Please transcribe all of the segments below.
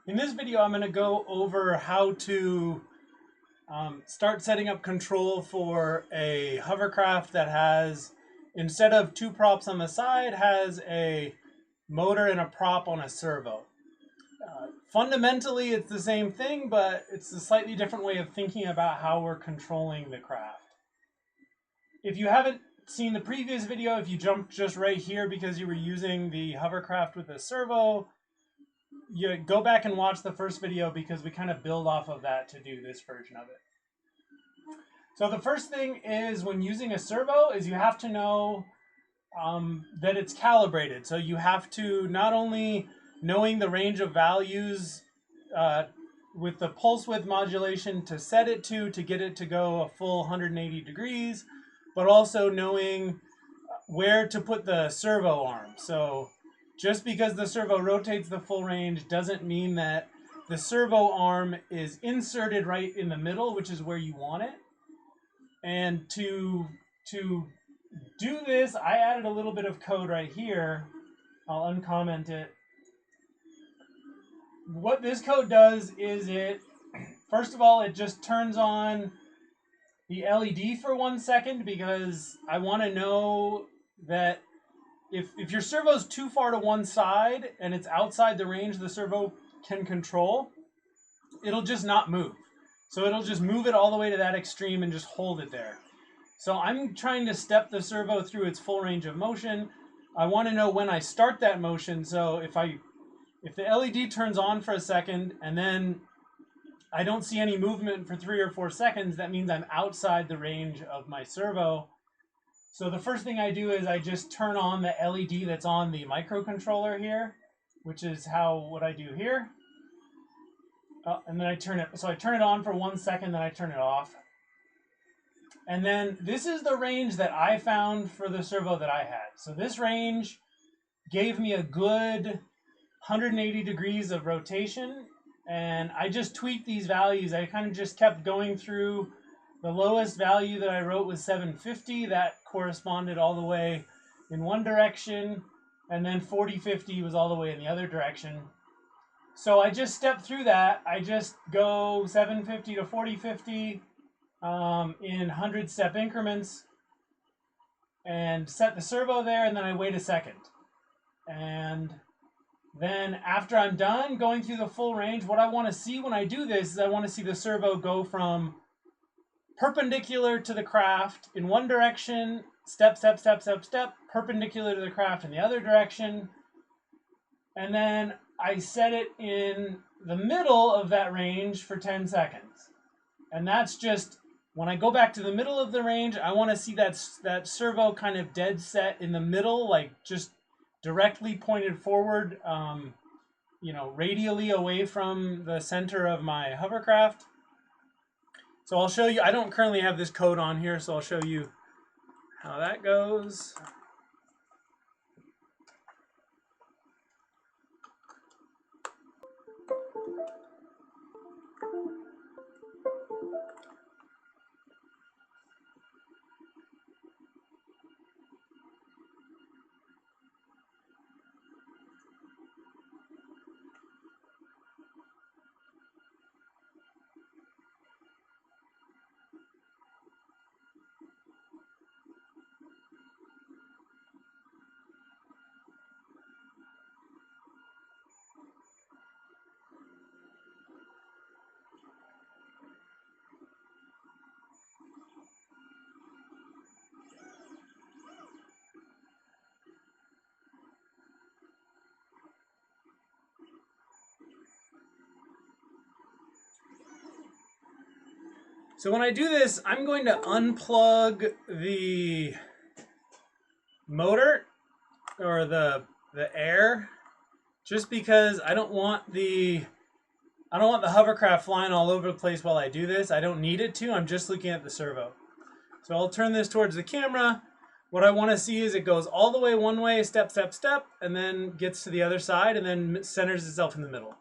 In this video, I'm going to go over how to start setting up control for a hovercraft that has, instead of two props on the side, has a motor and a prop on a servo. Fundamentally, it's the same thing, but it's a slightly different way of thinking about how we're controlling the craft. If you haven't seen the previous video, if you jumped just right here because you were using the hovercraft with a servo, you go back and watch the first video because we kind of build off of that to do this version of it. So the first thing is, when using a servo, is you have to know that it's calibrated. So you have to, not only knowing the range of values with the pulse width modulation to set it to get it to go a full 180 degrees, but also knowing where to put the servo arm. So just because the servo rotates the full range doesn't mean that the servo arm is inserted right in the middle, which is where you want it. And to do this, I added a little bit of code right here. I'll uncomment it. What this code does is first of all, it just turns on the LED for 1 second, because I want to know that if your servo's too far to one side and it's outside the range the servo can control, it'll just not move. So it'll just move it all the way to that extreme and just hold it there. So I'm trying to step the servo through its full range of motion. I want to know when I start that motion. So if the LED turns on for a second and then I don't see any movement for 3 or 4 seconds, that means I'm outside the range of my servo. So the first thing I do is I just turn on the LED that's on the microcontroller here, which is what I do here. And then I turn it on for 1 second, then I turn it off. And then this is the range that I found for the servo that I had. So this range gave me a good 180 degrees of rotation, and I just tweaked these values. I kind of just kept going through. The lowest value that I wrote was 750. That corresponded all the way in one direction, and then 4050 was all the way in the other direction. So I just step through that. I just go 750 to 4050 in 100-step increments and set the servo there, and then I wait a second. And then after I'm done going through the full range, what I want to see when I do this is I want to see the servo go from perpendicular to the craft in one direction, step, step, step, step, step, perpendicular to the craft in the other direction. And then I set it in the middle of that range for 10 seconds. And that's just, when I go back to the middle of the range, I want to see that servo kind of dead set in the middle, like just directly pointed forward, radially away from the center of my hovercraft. So I'll show you, I don't currently have this code on here, so I'll show you how that goes. So when I do this, I'm going to unplug the motor or the air, just because I don't want the hovercraft flying all over the place while I do this. I don't need it to. I'm just looking at the servo. So I'll turn this towards the camera. What I want to see is it goes all the way one way, step, step, step, and then gets to the other side and then centers itself in the middle.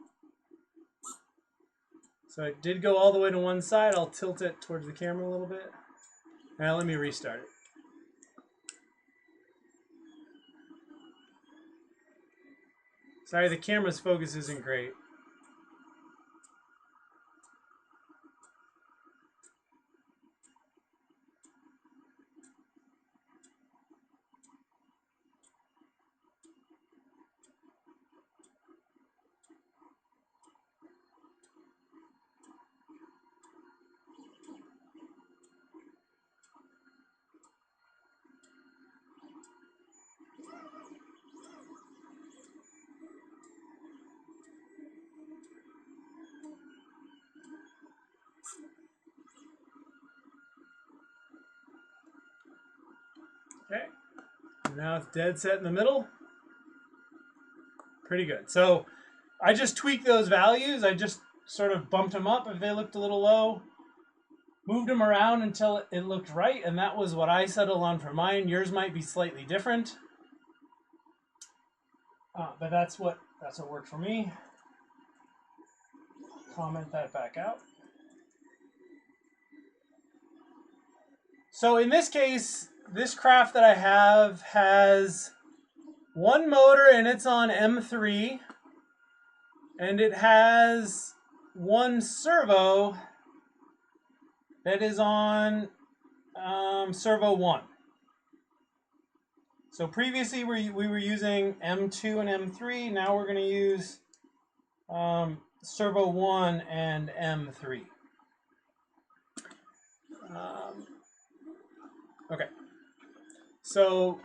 So it did go all the way to one side. I'll tilt it towards the camera a little bit. Now let me restart it. Sorry, the camera's focus isn't great. Now it's dead set in the middle. Pretty good. So I just tweaked those values. I just sort of bumped them up if they looked a little low. Moved them around until it looked right, and that was what I settled on for mine. Yours might be slightly different, but that's what worked for me. Comment that back out. So in this case, this craft that I have has one motor and it's on M3, and it has one servo that is on Servo 1. So previously we were using M2 and M3. Now we're going to use Servo 1 and M3. Okay. So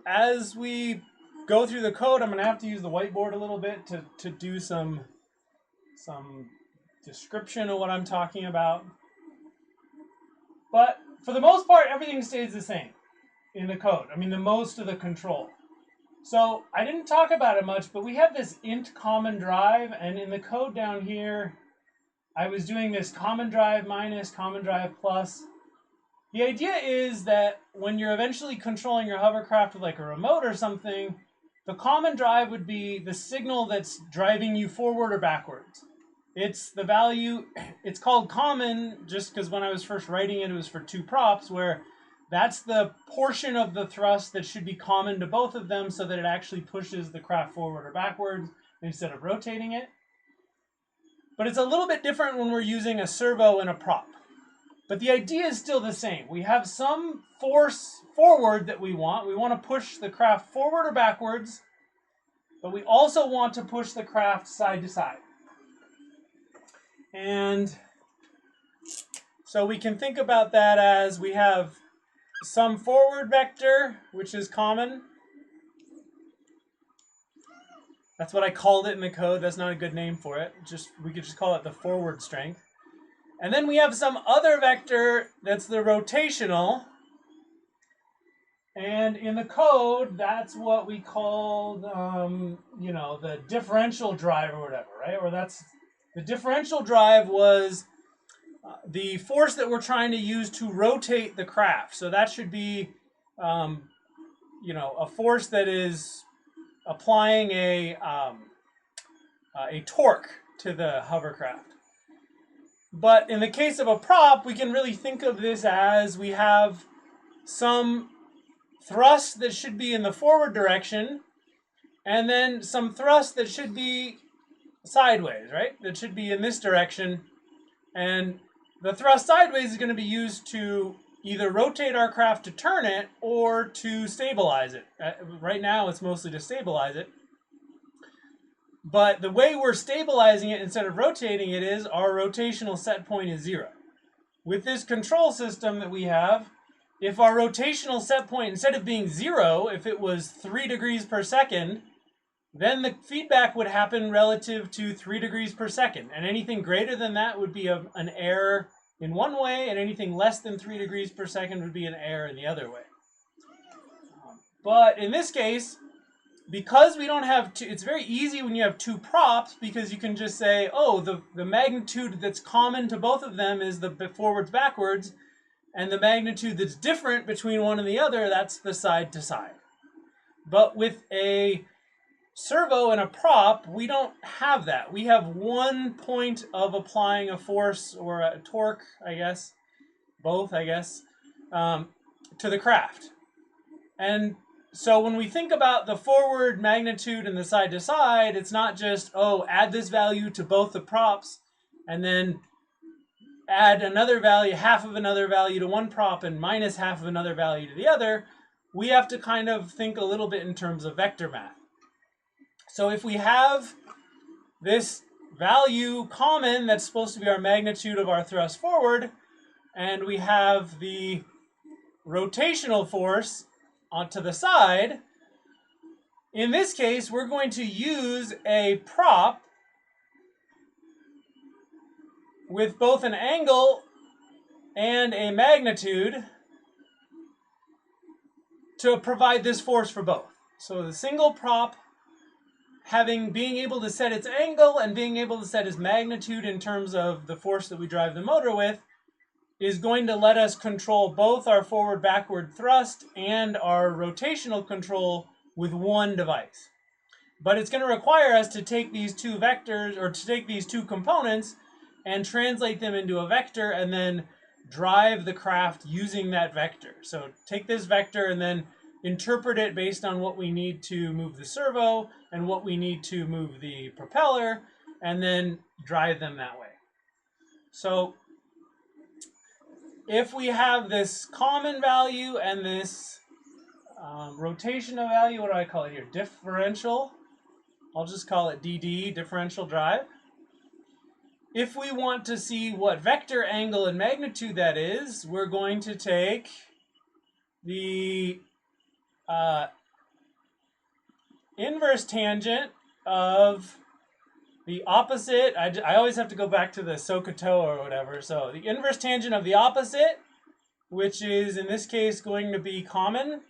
as we go through the code, I'm going to have to use the whiteboard a little bit to do some description of what I'm talking about. But for the most part, everything stays the same in the code. I mean, the most of the control. So I didn't talk about it much, but we have this int common drive, and in the code down here, I was doing this common drive minus, common drive plus. The idea is that when you're eventually controlling your hovercraft with like a remote or something, the common drive would be the signal that's driving you forward or backwards. It's the value, it's called common just because when I was first writing it, it was for two props, where that's the portion of the thrust that should be common to both of them so that it actually pushes the craft forward or backwards instead of rotating it. But it's a little bit different when we're using a servo and a prop. But the idea is still the same. We have some force forward that we want. We want to push the craft forward or backwards, but we also want to push the craft side to side. And so we can think about that as we have some forward vector, which is common. That's what I called it in the code. That's not a good name for it. We could just call it the forward strength. And then we have some other vector that's the rotational. And in the code, that's what we called, the differential drive or whatever, right? Or that's the differential drive was the force that we're trying to use to rotate the craft. So that should be, a force that is applying a torque to the hovercraft. But in the case of a prop, we can really think of this as we have some thrust that should be in the forward direction, and then some thrust that should be sideways, right? That should be in this direction. And the thrust sideways is going to be used to either rotate our craft to turn it or to stabilize it. Right now, it's mostly to stabilize it. But the way we're stabilizing it instead of rotating it is our rotational set point is 0. With this control system that we have, if our rotational set point, instead of being 0, if it was 3 degrees per second, then the feedback would happen relative to 3 degrees per second. And anything greater than that would be an error in one way, and anything less than 3 degrees per second would be an error in the other way. But in this case, because we don't have two, it's very easy when you have two props, because you can just say, oh, the magnitude that's common to both of them is the forwards backwards, and the magnitude that's different between one and the other, that's the side to side. But with a servo and a prop, we don't have that. We have one point of applying a force or a torque, I guess, both, I guess, to the craft. And so when we think about the forward magnitude and the side to side, it's not just, oh, add this value to both the props and then add another value, half of another value to one prop and minus half of another value to the other. We have to kind of think a little bit in terms of vector math. So if we have this value common that's supposed to be our magnitude of our thrust forward, and we have the rotational force onto the side, in this case, we're going to use a prop with both an angle and a magnitude to provide this force for both. So the single prop being able to set its angle and being able to set its magnitude in terms of the force that we drive the motor with is going to let us control both our forward-backward thrust and our rotational control with one device. But it's going to require us to take these two vectors, or to take these two components and translate them into a vector and then drive the craft using that vector. So take this vector and then interpret it based on what we need to move the servo and what we need to move the propeller, and then drive them that way. So if we have this common value and this rotational value, what do I call it here? Differential. I'll just call it DD, differential drive. If we want to see what vector, angle, and magnitude that is, we're going to take the inverse tangent of the opposite. I always have to go back to the SOHCAHTOA or whatever. So the inverse tangent of the opposite, which is in this case going to be common,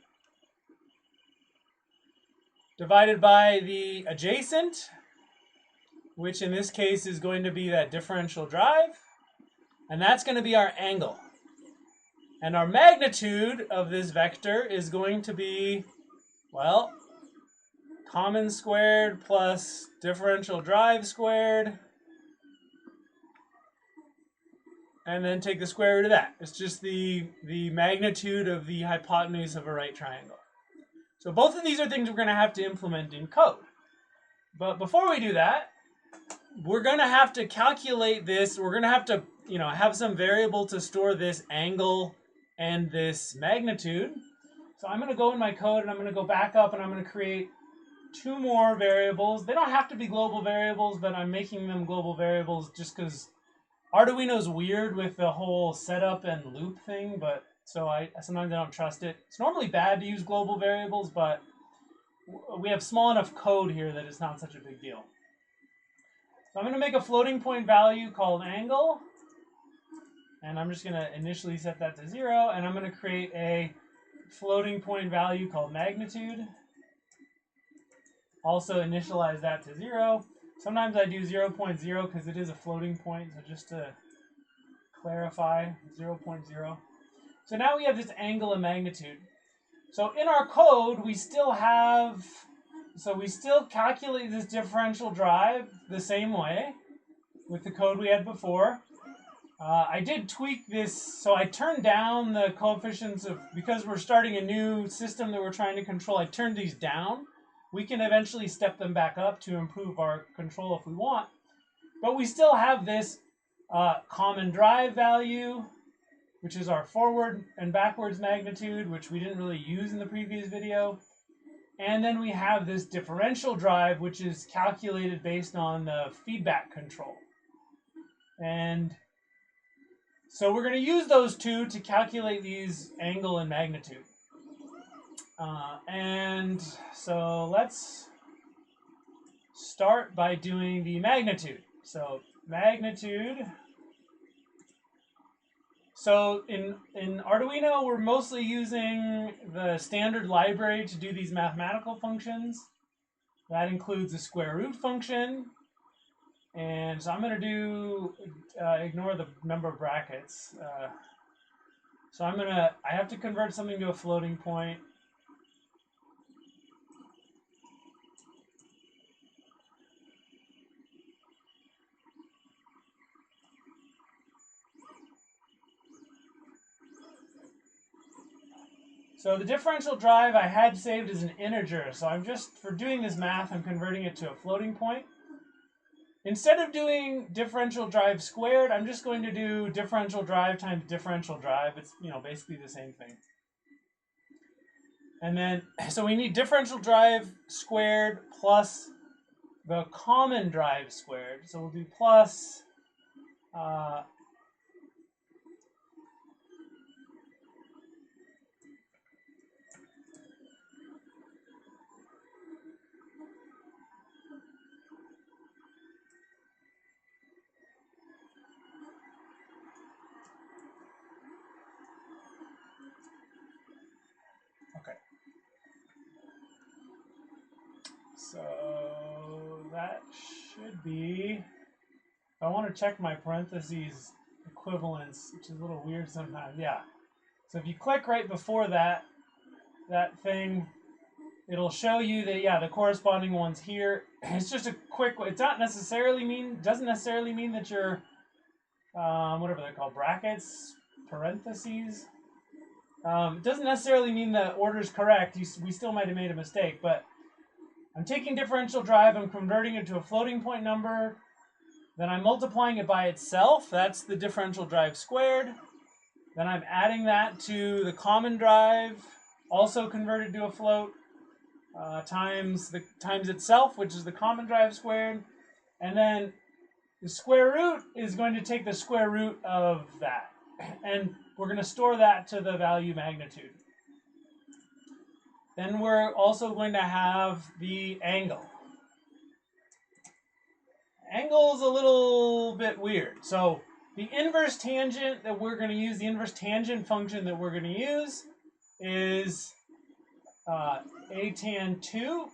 divided by the adjacent, which in this case is going to be that differential drive. And that's going to be our angle. And our magnitude of this vector is going to be, well, common squared plus differential drive squared. And then take the square root of that. It's just the magnitude of the hypotenuse of a right triangle. So both of these are things we're going to have to implement in code. But before we do that, we're going to have to calculate this. We're going to have to, have some variable to store this angle and this magnitude. So I'm going to go in my code and I'm going to go back up and I'm going to create two more variables. They don't have to be global variables, but I'm making them global variables just because Arduino's weird with the whole setup and loop thing, but sometimes I don't trust it. It's normally bad to use global variables, but we have small enough code here that it's not such a big deal. So I'm going to make a floating point value called angle, and I'm just going to initially set that to 0, and I'm going to create a floating point value called magnitude. Also initialize that to 0. Sometimes I do 0.0 because it is a floating point, so just to clarify, 0.0. So now we have this angle and magnitude. So in our code, we still calculate this differential drive the same way with the code we had before. I did tweak this, so I turned down the coefficients because we're starting a new system that we're trying to control, I turned these down. We can eventually step them back up to improve our control if we want. But we still have this common drive value, which is our forward and backwards magnitude, which we didn't really use in the previous video. And then we have this differential drive, which is calculated based on the feedback control. And so we're going to use those two to calculate these angle and magnitude. And so let's start by doing the magnitude. So magnitude. So in Arduino, we're mostly using the standard library to do these mathematical functions. That includes a square root function. And so I'm going to do, ignore the number of brackets. So I have to convert something to a floating point. So the differential drive I had saved as an integer, so for doing this math, I'm converting it to a floating point. Instead of doing differential drive squared, I'm just going to do differential drive times differential drive. It's, basically the same thing. And then, so we need differential drive squared plus the common drive squared. So we'll do plus, that should be, if I want to check my parentheses equivalence, which is a little weird sometimes, yeah. So if you click right before that thing, it'll show you that, yeah, the corresponding one's here. It's just a quick, it's not necessarily doesn't necessarily mean that you're, whatever they're called, brackets, parentheses. It doesn't necessarily mean the order's correct. We still might have made a mistake, but I'm taking differential drive, I'm converting it to a floating point number, then I'm multiplying it by itself, that's the differential drive squared. Then I'm adding that to the common drive, also converted to a float, times itself, which is the common drive squared. And then the square root is going to take the square root of that. And we're going to store that to the value magnitude. Then we're also going to have the angle. Angle is a little bit weird. So the inverse tangent that we're going to use, the inverse tangent function that we're going to use is a tan 2.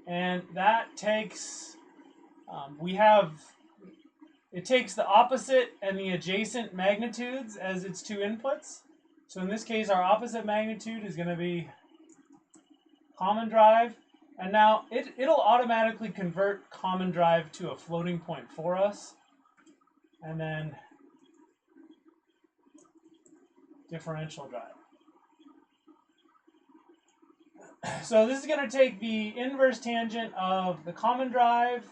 And that takes, it takes the opposite and the adjacent magnitudes as its two inputs. So in this case, our opposite magnitude is going to be common drive. And now it'll automatically convert common drive to a floating point for us. And then differential drive. So this is going to take the inverse tangent of the common drive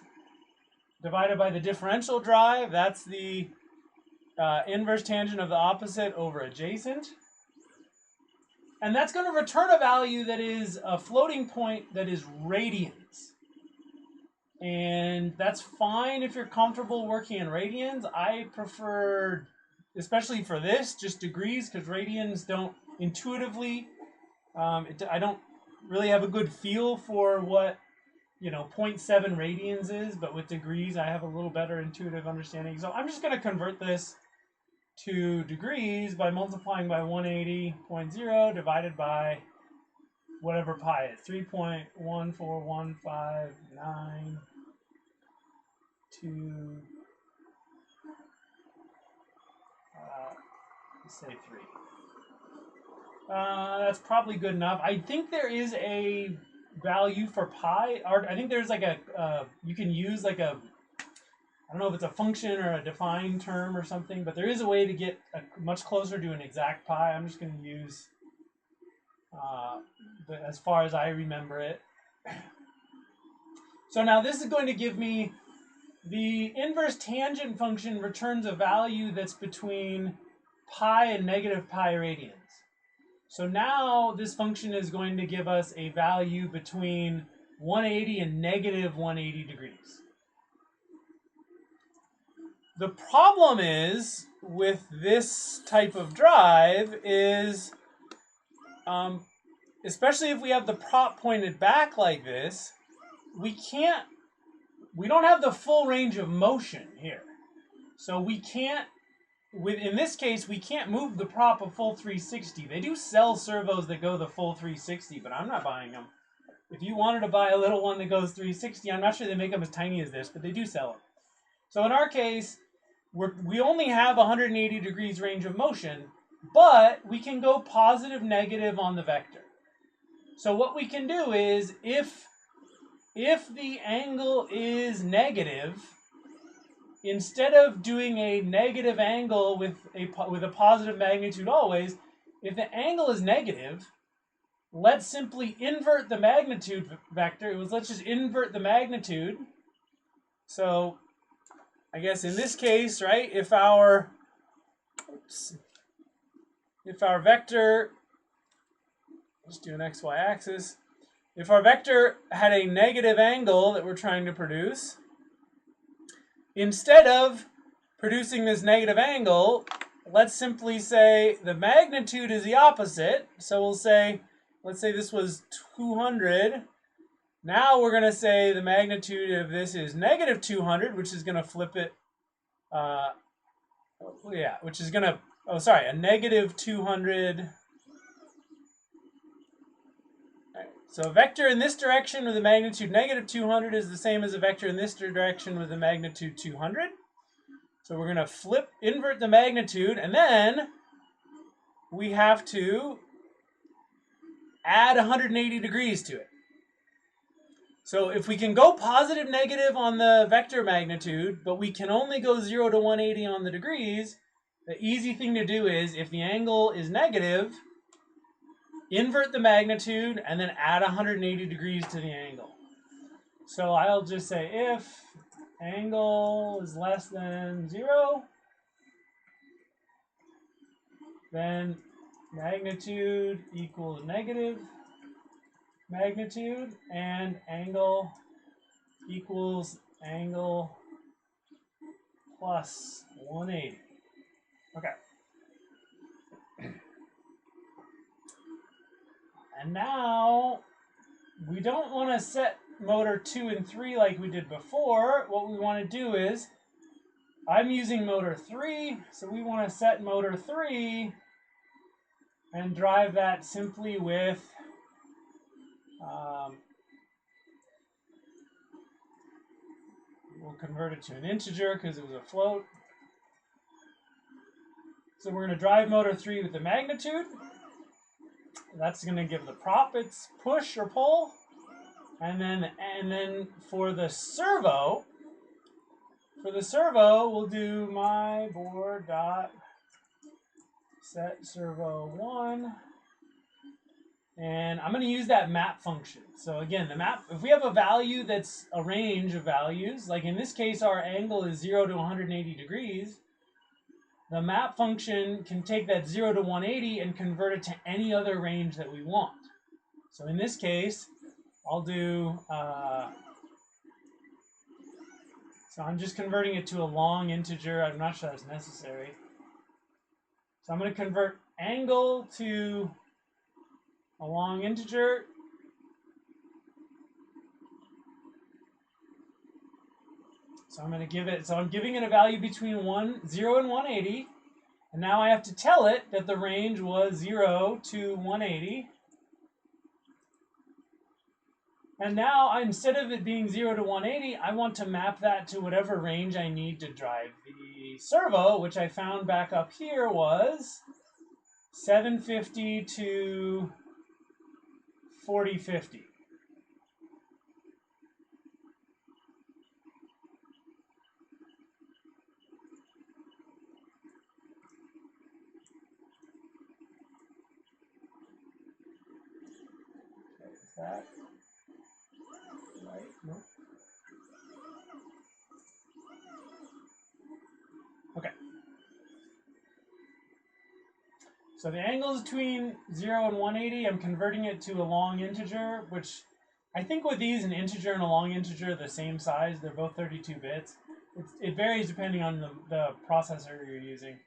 divided by the differential drive. That's the inverse tangent of the opposite over adjacent. And that's going to return a value that is a floating point that is radians. And that's fine if you're comfortable working in radians. I prefer, especially for this, just degrees, because radians don't intuitively, I don't really have a good feel for what 0.7 radians is, but with degrees I have a little better intuitive understanding. So I'm just going to convert this to degrees by multiplying by 180.0 divided by whatever pi is, 3.14159 let's say 3. That's probably good enough. I think there is a value for pi, or I think there's like a, you can use like a, I don't know if it's a function or a defined term or something, but there is a way to get much closer to an exact pi. I'm just going to use, as far as I remember it. So now this is going to give me the inverse tangent function returns a value that's between pi and negative pi radians. So now this function is going to give us a value between 180 and negative 180 degrees. The problem is with this type of drive is, especially if we have the prop pointed back like this, we don't have the full range of motion here. So we can't, in this case, we can't move the prop a full 360. They do sell servos that go the full 360, but I'm not buying them. If you wanted to buy a little one that goes 360, I'm not sure they make them as tiny as this, but they do sell them. So in our case, we only have 180 degrees range of motion, but we can go positive, negative on the vector. So what we can do is, if the angle is negative, instead of doing a negative angle with a positive magnitude always, if the angle is negative, let's simply invert the magnitude vector. Let's just invert the magnitude. So I guess in this case, right, if our vector, let's do an xy axis. If our vector had a negative angle that we're trying to produce, instead of producing this negative angle, let's simply say the magnitude is the opposite. So we'll say, let's say this was 200. Now we're going to say the magnitude of this is negative 200, which is going to flip it, which is going to, a negative 200. So a vector in this direction with a magnitude negative 200 is the same as a vector in this direction with a magnitude 200. So we're going to invert the magnitude, and then we have to add 180 degrees to it. So if we can go positive negative on the vector magnitude, but we can only go 0 to 180 on the degrees, the easy thing to do is, if the angle is negative, invert the magnitude and then add 180 degrees to the angle. So I'll just say if angle is less than 0, then magnitude equals negative magnitude, and angle equals angle plus 180. Okay. And now we don't want to set motor 2 and 3 like we did before. What we want to do is, I'm using motor 3, so we want to set motor 3 and drive that simply with we'll convert it to an integer because it was a float. So we're going to drive motor 3 with the magnitude. That's going to give the prop its push or pull. And then for the servo, we'll do my board dot set servo 1. And I'm going to use that map function. So again, the map, if we have a value that's a range of values, like in this case our angle is 0 to 180 degrees, the map function can take that 0 to 180 and convert it to any other range that we want. So in this case, I'll do, so I'm just converting it to a long integer. I'm not sure that's necessary. So I'm going to convert angle to a long integer. So I'm going to give it, so I'm giving it a value between 0 and 180. And now I have to tell it that the range was 0 to 180. And now, instead of it being 0 to 180, I want to map that to whatever range I need to drive the servo, which I found back up here was 750 to 4050. Okay, is that right? No. Okay. So the angle is between 0 and 180. I'm converting it to a long integer, which I think with these, an integer and a long integer are the same size. They're both 32 bits. It varies depending on the processor you're using.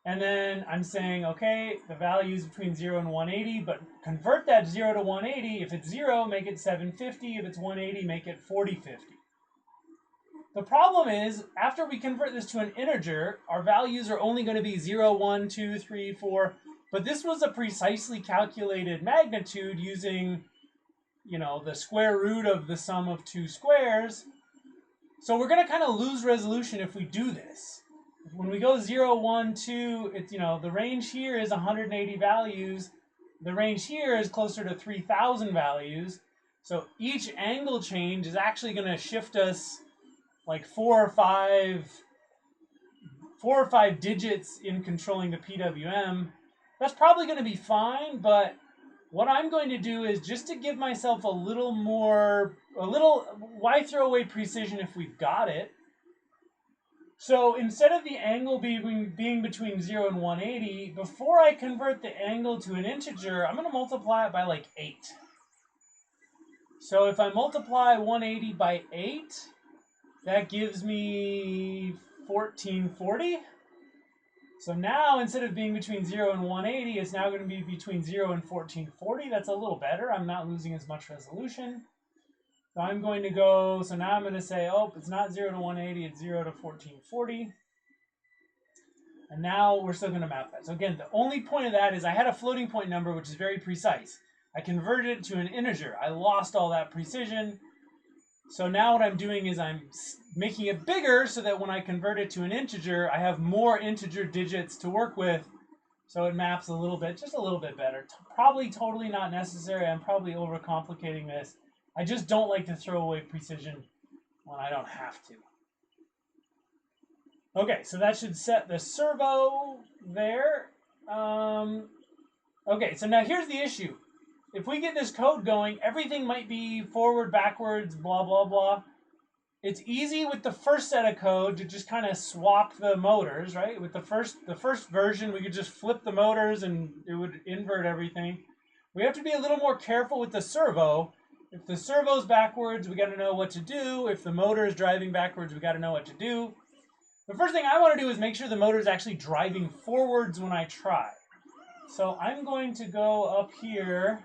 And then I'm saying, okay, the value is between 0 and 180, but convert that 0 to 180. If it's 0, make it 750. If it's 180, make it 4050. The problem is, after we convert this to an integer, our values are only going to be 0, 1, 2, 3, 4. But this was a precisely calculated magnitude using, you know, the square root of the sum of two squares. So we're going to kind of lose resolution if we do this. When we go 0, 1, 2, it's, you know, the range here is 180 values. The range here is closer to 3,000 values. So each angle change is actually going to shift us like four or five digits in controlling the PWM. That's probably going to be fine, but what I'm going to do is, just to give myself why throw away precision if we've got it? So instead of the angle being between 0 and 180, before I convert the angle to an integer, I'm going to multiply it by like 8. So if I multiply 180 by 8, that gives me 1440. So now, instead of being between 0 and 180, it's now going to be between 0 and 1440. That's a little better. I'm not losing as much resolution. So I'm going to go, so now I'm going to say, oh, it's not 0 to 180, it's 0 to 1440. And now we're still going to map that. So again, the only point of that is I had a floating point number, which is very precise. I converted it to an integer. I lost all that precision. So now what I'm doing is I'm making it bigger so that when I convert it to an integer, I have more integer digits to work with. So it maps a little bit, just a little bit better. Probably totally not necessary. I'm probably overcomplicating this. I just don't like to throw away precision when I don't have to. Okay, so that should set the servo there. Okay, so now here's the issue. If we get this code going, everything might be forward, backwards, blah, blah, blah. It's easy with the first set of code to just kind of swap the motors, right? With the first version, we could just flip the motors and it would invert everything. We have to be a little more careful with the servo. If the servo's backwards, we got to know what to do. If the motor is driving backwards, we got to know what to do. The first thing I want to do is make sure the motor is actually driving forwards when I try. So I'm going to go up here,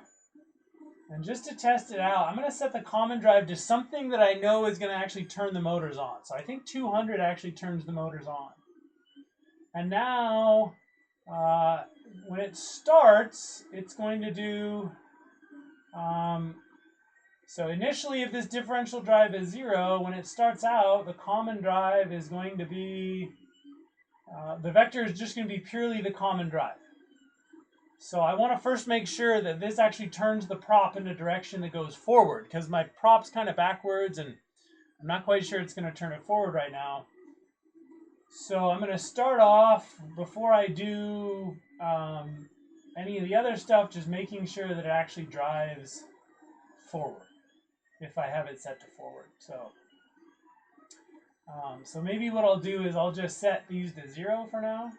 and just to test it out, I'm going to set the common drive to something that I know is going to actually turn the motors on. So I think 200 actually turns the motors on. And now, when it starts, it's going to do... So initially, if this differential drive is 0, when it starts out, the common drive is going to be, the vector is just going to be purely the common drive. So I want to first make sure that this actually turns the prop in a direction that goes forward, because my prop's kind of backwards, and I'm not quite sure it's going to turn it forward right now. So I'm going to start off, before I do any of the other stuff, just making sure that it actually drives forward, if I have it set to forward. So maybe what I'll do is I'll just set these to 0 for now.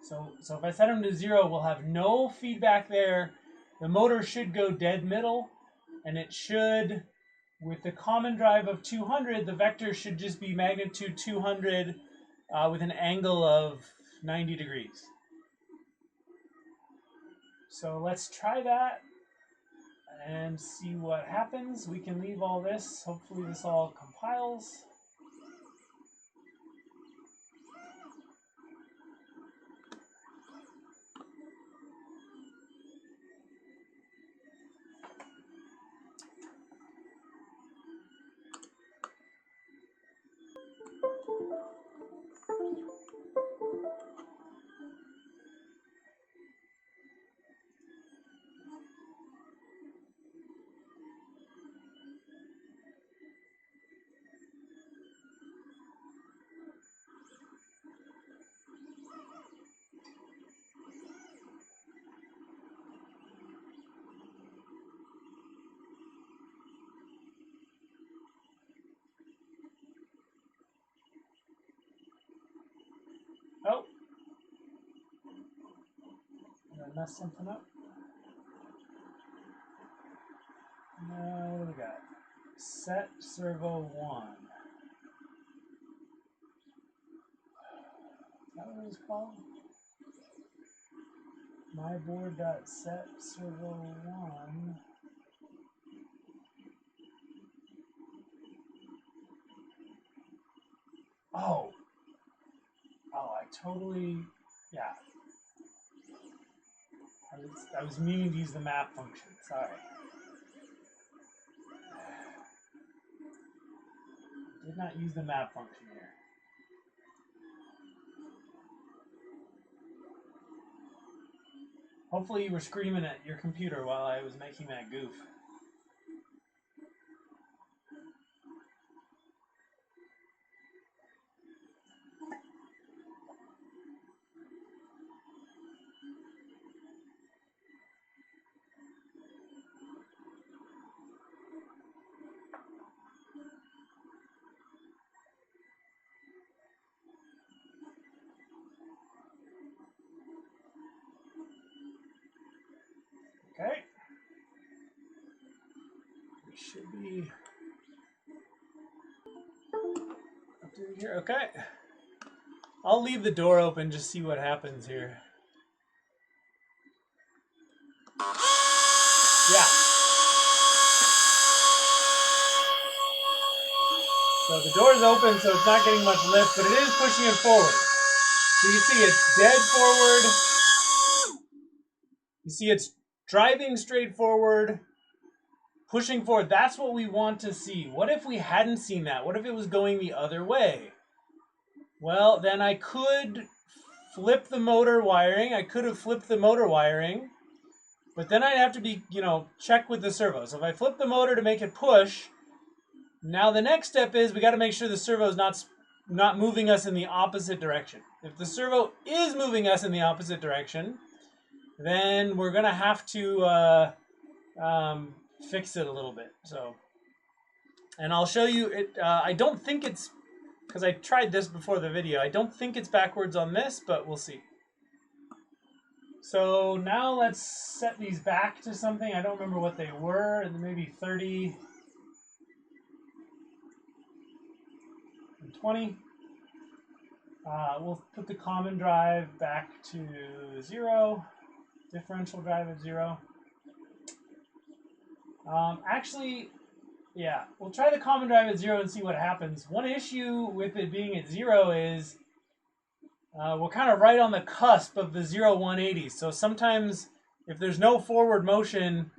So if I set them to 0, we'll have no feedback there. The motor should go dead middle, and it should, with the common drive of 200, the vector should just be magnitude 200 with an angle of 90 degrees. So let's try that and see what happens. We can leave all this. Hopefully this all compiles. Oh, did I mess something up? No, what do we got? Set servo 1. Is that what it was called? myboard.set servo 1. Oh, I totally, yeah. I was meaning to use the map function. Sorry. Did not use the map function here. Hopefully you were screaming at your computer while I was making that goof. Okay. It should be updated here. Okay. I'll leave the door open, just see what happens here. Yeah. So the door's open, so it's not getting much lift, but it is pushing it forward. So you see it's dead forward. You see it's driving straight forward, pushing forward. That's what we want to see. What if we hadn't seen that? What if it was going the other way? Well, then I could flip the motor wiring. I could have flipped the motor wiring, but then I'd have to be, check with the servo. So if I flip the motor to make it push, now the next step is we got to make sure the servo is not moving us in the opposite direction. If the servo is moving us in the opposite direction, then we're going to have to fix it a little bit. So, and I'll show you it. I don't think it's, because I tried this before the video, I don't think it's backwards on this, but we'll see. So now let's set these back to something. I don't remember what they were, maybe 30 and 20. We'll put the common drive back to 0, differential drive at 0. Actually, yeah, we'll try the common drive at 0 and see what happens. One issue with it being at 0 is we're kind of right on the cusp of the 0-180. So sometimes if there's no forward motion,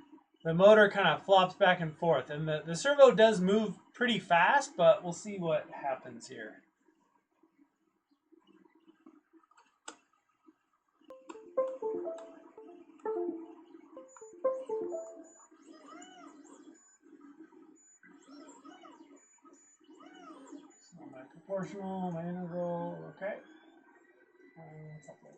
the motor kind of flops back and forth. And the servo does move pretty fast, but we'll see what happens here. My proportional, my integral, okay. What's up there?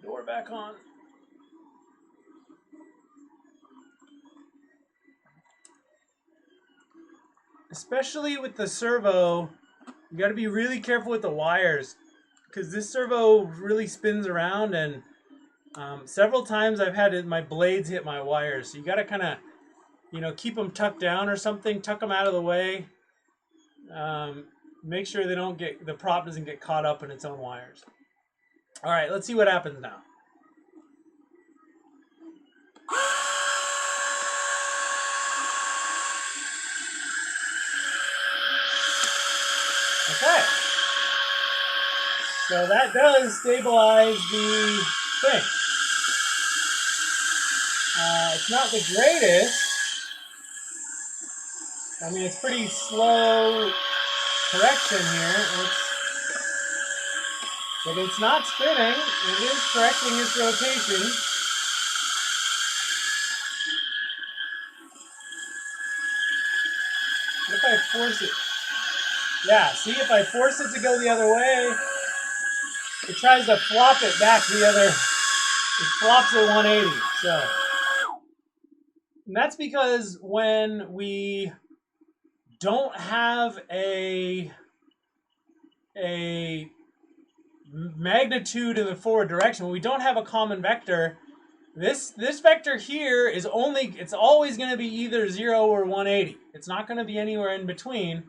Door back on. Especially with the servo, you got to be really careful with the wires, because this servo really spins around, and several times I've had my blades hit my wires. So you got to kind of, keep them tucked down or something, tuck them out of the way. Make sure the prop doesn't get caught up in its own wires. All right, let's see what happens now. Okay. So that does stabilize the thing. It's not the greatest. I mean, it's pretty slow correction here. But it's not spinning. It is correcting its rotation. What if I force it? Yeah, see, if I force it to go the other way, it tries to flop it back the other. It flops at 180. So, and that's because when we don't have a magnitude in the forward direction, when we don't have a common vector, this vector here is it's always going to be either 0 or 180. It's not going to be anywhere in between.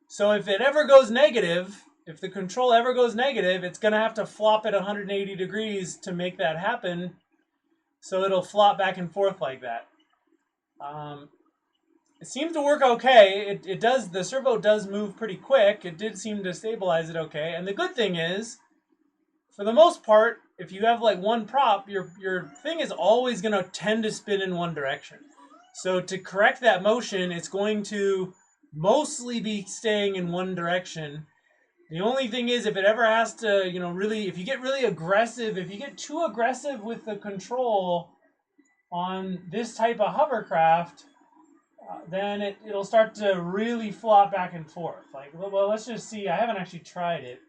So if it ever goes negative, if the control ever goes negative, it's going to have to flop at 180 degrees to make that happen. So it'll flop back and forth like that. It seems to work okay. It does. The servo does move pretty quick. It did seem to stabilize it okay. And the good thing is, for the most part, if you have like one prop, your thing is always going to tend to spin in one direction. So to correct that motion, it's going to mostly be staying in one direction. The only thing is, if it ever has to, really, if you get really aggressive, if you get too aggressive with the control on this type of hovercraft, then it'll start to really flop back and forth. Like, well, let's just see. I haven't actually tried it.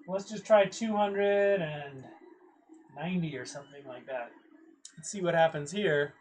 Let's just try 290 or something like that. Let's see what happens here.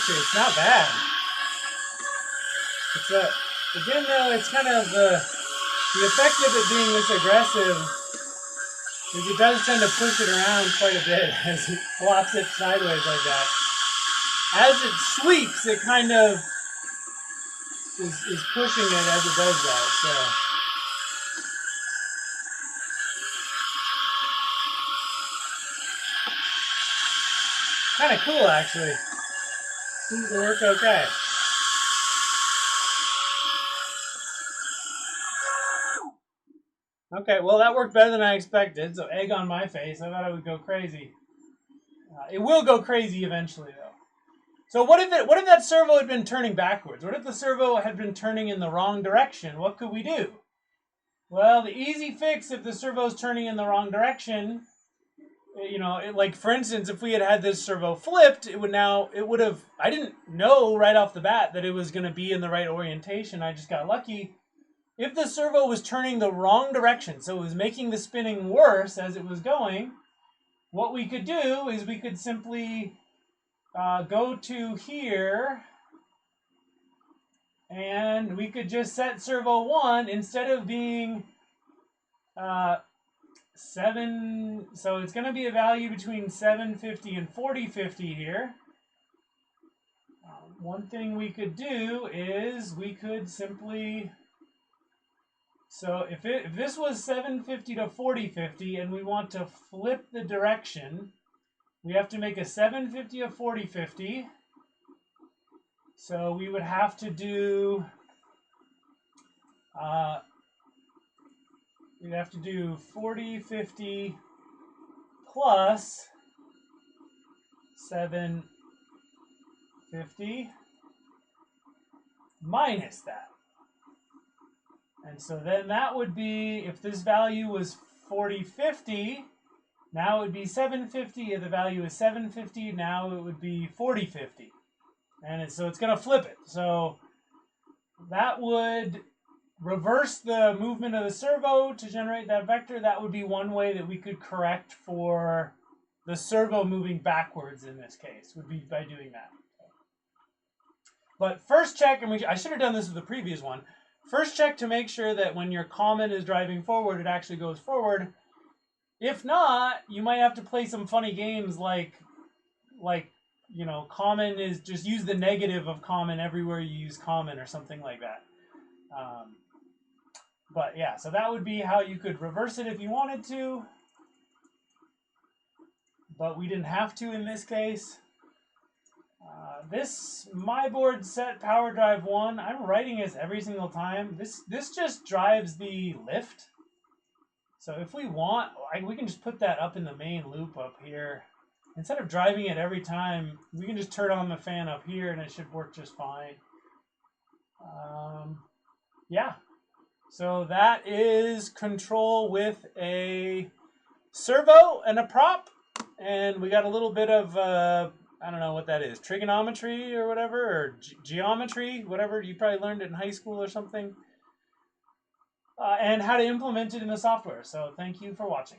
actually, it's not bad. It's again though, it's kind of the effect of it being this aggressive is it does tend to push it around quite a bit as it flops it sideways like that. As it sweeps, it kind of is pushing it as it does that. So. Kind of cool, actually. Seems to work okay. Okay, well that worked better than I expected. So egg on my face. I thought it would go crazy. It will go crazy eventually, though. So what if that servo had been turning backwards? What if the servo had been turning in the wrong direction? What could we do? Well, the easy fix if the servo's turning in the wrong direction, like for instance, if we had had this servo flipped, it would have. I didn't know right off the bat that it was going to be in the right orientation. I just got lucky. If the servo was turning the wrong direction, so it was making the spinning worse as it was going, what we could do is we could simply go to here, and we could just set servo 1 instead of being 7. So it's going to be a value between 750 and 4050 here. One thing we could do is we could simply. So if this was 750 to 4050 and we want to flip the direction, we have to make a 750 a 4050. So we would have to do we'd have to do 4050 plus 750 minus that. And so then that would be, if this value was 4050, now it would be 750. If the value is 750, now it would be 4050. And so it's going to flip it. So that would reverse the movement of the servo to generate that vector. That would be one way that we could correct for the servo moving backwards in this case, would be by doing that. But first check, and I should have done this with the previous one. First check to make sure that when your common is driving forward, it actually goes forward. If not, you might have to play some funny games like common is just use the negative of common everywhere you use common or something like that. But yeah, so that would be how you could reverse it if you wanted to. But we didn't have to in this case. My board set power drive 1. I'm writing this every single time. This just drives the lift. So if we want, we can just put that up in the main loop up here. Instead of driving it every time, we can just turn on the fan up here and it should work just fine. Yeah. So that is control with a servo and a prop. And we got a little bit of, I don't know what that is, trigonometry or whatever, or geometry, whatever. You probably learned it in high school or something. And how to implement it in the software. So thank you for watching.